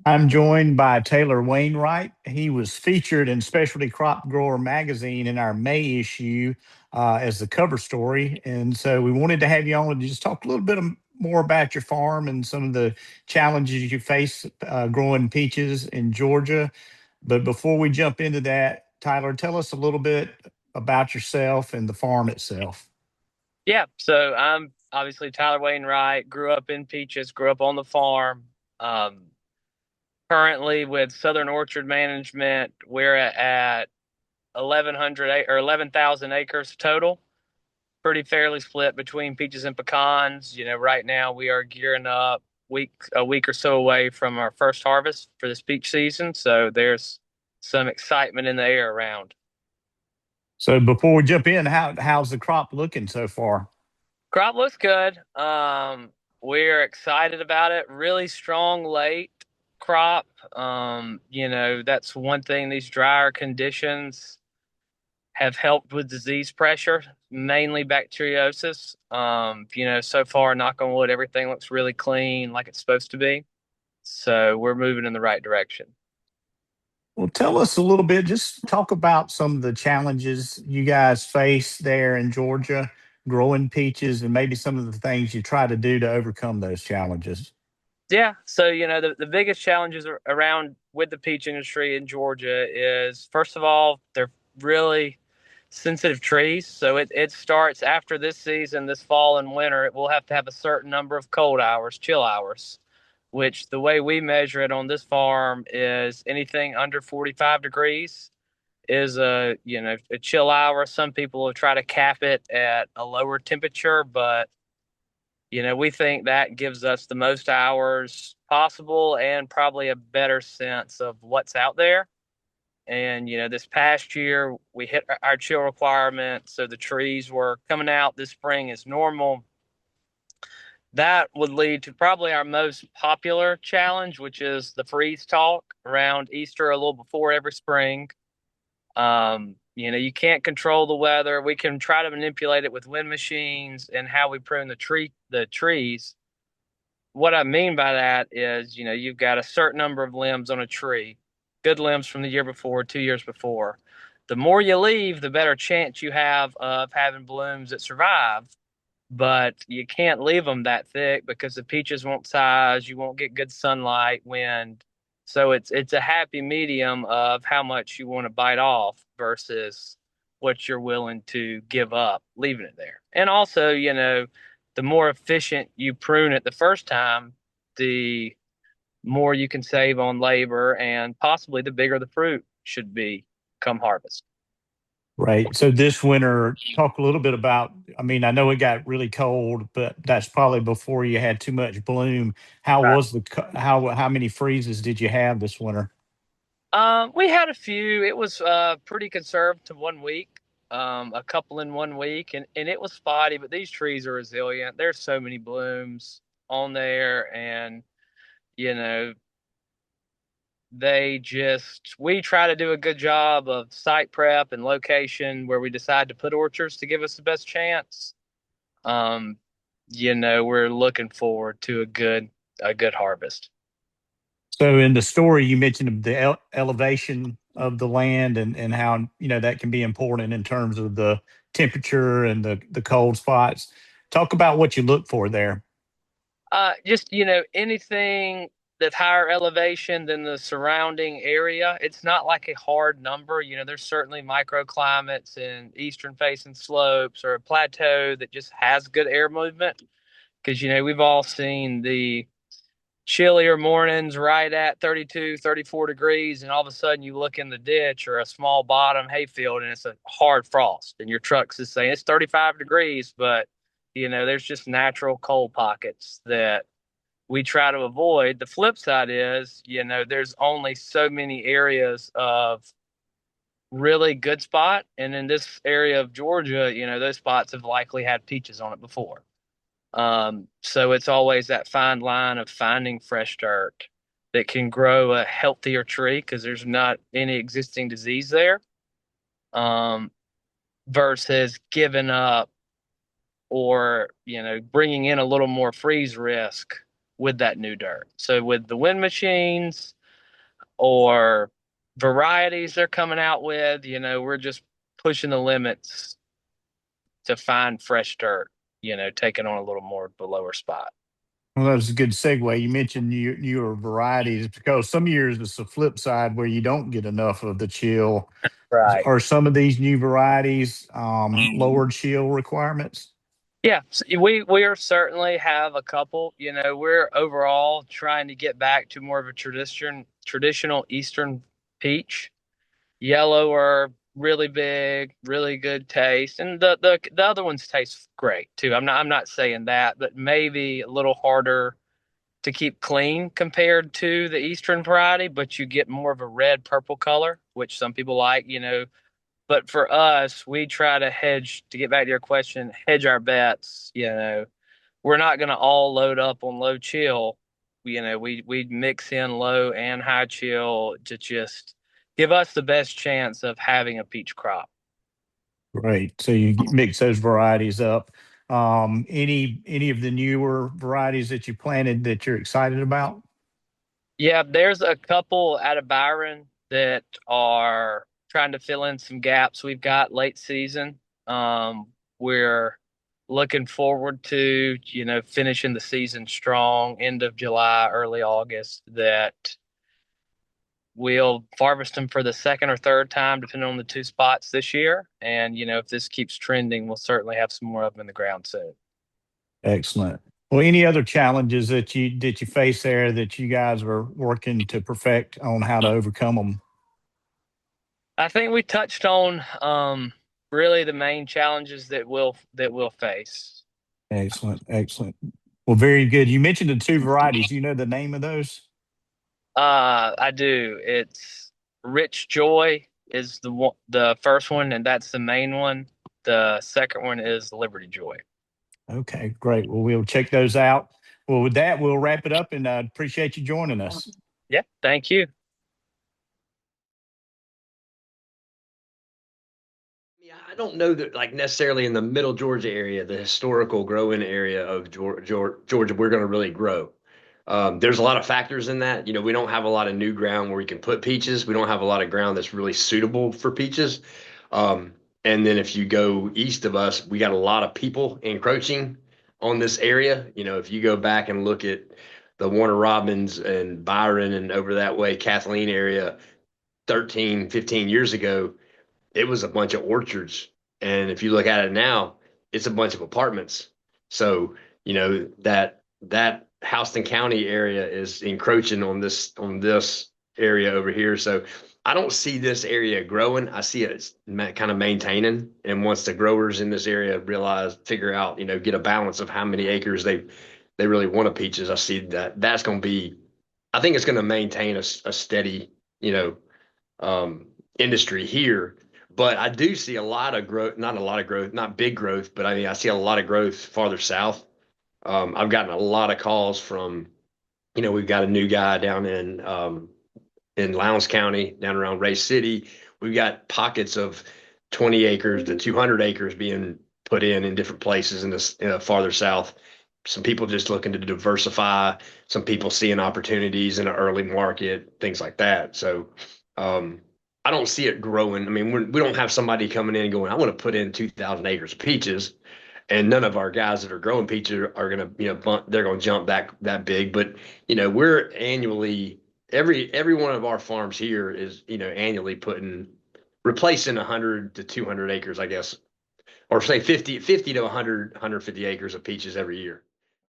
I'm joined by Taylor Wainwright. He was featured in Specialty Crop Grower magazine in our May issue as the cover story. And so we wanted to have you on to just talk a little bit more about your farm and some of the challenges you face growing peaches in Georgia. But before we jump into that, Tyler, tell us a little bit about yourself and the farm itself. Yeah, so I'm obviously Tyler Wainwright, grew up in Peaches, grew up on the farm. Um, Currently with Southern Orchard Management, we're at 11,000 acres total, pretty fairly split between peaches and pecans. Right now we are gearing up a week or so away from our first harvest for this peach season, so there's some excitement in the air around. So before we jump in, how's the crop looking so far? Crop looks good. We're excited about it. Really strong late crop. That's one thing. These drier conditions have helped with disease pressure, mainly bacteriosis. So far, knock on wood, everything looks really clean, like it's supposed to be. So we're moving in the right direction. Well, tell us a little bit, just talk about some of the challenges you guys face there in Georgia growing peaches and maybe some of the things you try to do to overcome those challenges. Yeah, so the biggest challenges around with the peach industry in Georgia is first of all, they're really sensitive trees. So it starts after this season, this fall and winter, it will have to have a certain number of cold hours, chill hours, which the way we measure it on this farm is anything under 45 degrees is a chill hour. Some people will try to cap it at a lower temperature, but we think that gives us the most hours possible and probably a better sense of what's out there. And, this past year we hit our chill requirement. So the trees were coming out this spring as normal. That would lead to probably our most popular challenge, which is the freeze talk around Easter, a little before every spring. You can't control the weather. We can try to manipulate it with wind machines and how we prune the trees. What I mean by that is, you've got a certain number of limbs on a tree, good limbs from the year before, 2 years before. The more you leave, the better chance you have of having blooms that survive. But you can't leave them that thick because the peaches won't size, you won't get good sunlight, wind. So it's a happy medium of how much you want to bite off versus what you're willing to give up, leaving it there. And also, the more efficient you prune it the first time, the more you can save on labor and possibly the bigger the fruit should be come harvest. Right. So this winter, talk a little bit about, I mean, I know it got really cold, but that's probably before you had too much bloom. How Right. was how many freezes did you have this winter? We had a few. It was pretty conserved to 1 week, a couple in 1 week, and it was spotty. But these trees are resilient. There's so many blooms on there, and you know we try to do a good job of site prep and location where we decide to put orchards to give us the best chance. Um, we're looking forward to a good harvest. So in the story, you mentioned the elevation of the land and how, that can be important in terms of the temperature and the cold spots. Talk about what you look for there. Just anything that's higher elevation than the surrounding area. It's not like a hard number. There's certainly microclimates and eastern facing slopes or a plateau that just has good air movement. Because we've all seen the chillier mornings right at 32, 34 degrees, and all of a sudden you look in the ditch or a small bottom hayfield and it's a hard frost, and your truck's just saying it's 35 degrees, but there's just natural cold pockets that we try to avoid. The flip side is, there's only so many areas of really good spot. And in this area of Georgia, those spots have likely had peaches on it before. So it's always that fine line of finding fresh dirt that can grow a healthier tree because there's not any existing disease there, um, versus giving up or, bringing in a little more freeze risk with that new dirt. So with the wind machines or varieties they're coming out with, we're just pushing the limits to find fresh dirt, taking on a little more of the lower spot. Well, that was a good segue. You mentioned your varieties because some years it's the flip side where you don't get enough of the chill. Right. Are some of these new varieties lower chill requirements? Yeah, we are certainly have a couple. We're overall trying to get back to more of a traditional Eastern peach. Yellow are really big, really good taste, and the other ones taste great too. I'm not saying that, but maybe a little harder to keep clean compared to the Eastern variety, but you get more of a red purple color, which some people like. But for us, we try to hedge, to get back to your question, hedge our bets. We're not going to all load up on low chill. We mix in low and high chill to just give us the best chance of having a peach crop. Great. So you mix those varieties up. Any of the newer varieties that you planted that you're excited about? Yeah, there's a couple out of Byron that are trying to fill in some gaps we've got late season. We're looking forward to, finishing the season strong, end of July, early August, that we'll harvest them for the second or third time, depending on the two spots this year. And, if this keeps trending, we'll certainly have some more of them in the ground soon. Excellent. Well, any other challenges that you face there that you guys are working to perfect on how to overcome them? I think we touched on really the main challenges that we'll face. Excellent, excellent. Well, very good. You mentioned the two varieties. You know the name of those? I do. It's Rich Joy is the first one, and that's the main one. The second one is Liberty Joy. Okay, great. Well, we'll check those out. Well, with that, we'll wrap it up and appreciate you joining us. Yeah, thank you. Yeah, I don't know that like necessarily in the middle Georgia area, the historical growing area of Georgia, we're going to really grow. There's a lot of factors in that. We don't have a lot of new ground where we can put peaches. We don't have a lot of ground that's really suitable for peaches. Um, and then if you go east of us, we got a lot of people encroaching on this area. If you go back and look at the Warner Robins and Byron and over that way, Kathleen area 13, 15 years ago, it was a bunch of orchards. And if you look at it now, it's a bunch of apartments. So, that Houston County area is encroaching on this area over here. So I don't see this area growing. I see it kind of maintaining. And once the growers in this area figure out, get a balance of how many acres they really want of peaches, I see that's going to be, I think it's going to maintain a steady, industry here. But I do see a lot of growth, not a lot of growth, not big growth, but I mean, I see a lot of growth farther south. I've gotten a lot of calls from, we've got a new guy down in Lowndes County, down around Ray City. We've got pockets of 20 acres to 200 acres being put in different places in this farther south. Some people just looking to diversify, some people seeing opportunities in an early market, things like that. So, um, I don't see it growing. I mean, we don't have somebody coming in and going, I want to put in 2,000 acres of peaches. And none of our guys that are growing peaches are going to, they're going to jump that big. But, we're annually, every one of our farms here is, annually replacing 100 to 200 acres, I guess, or say 50 to 100, 150 acres of peaches every year.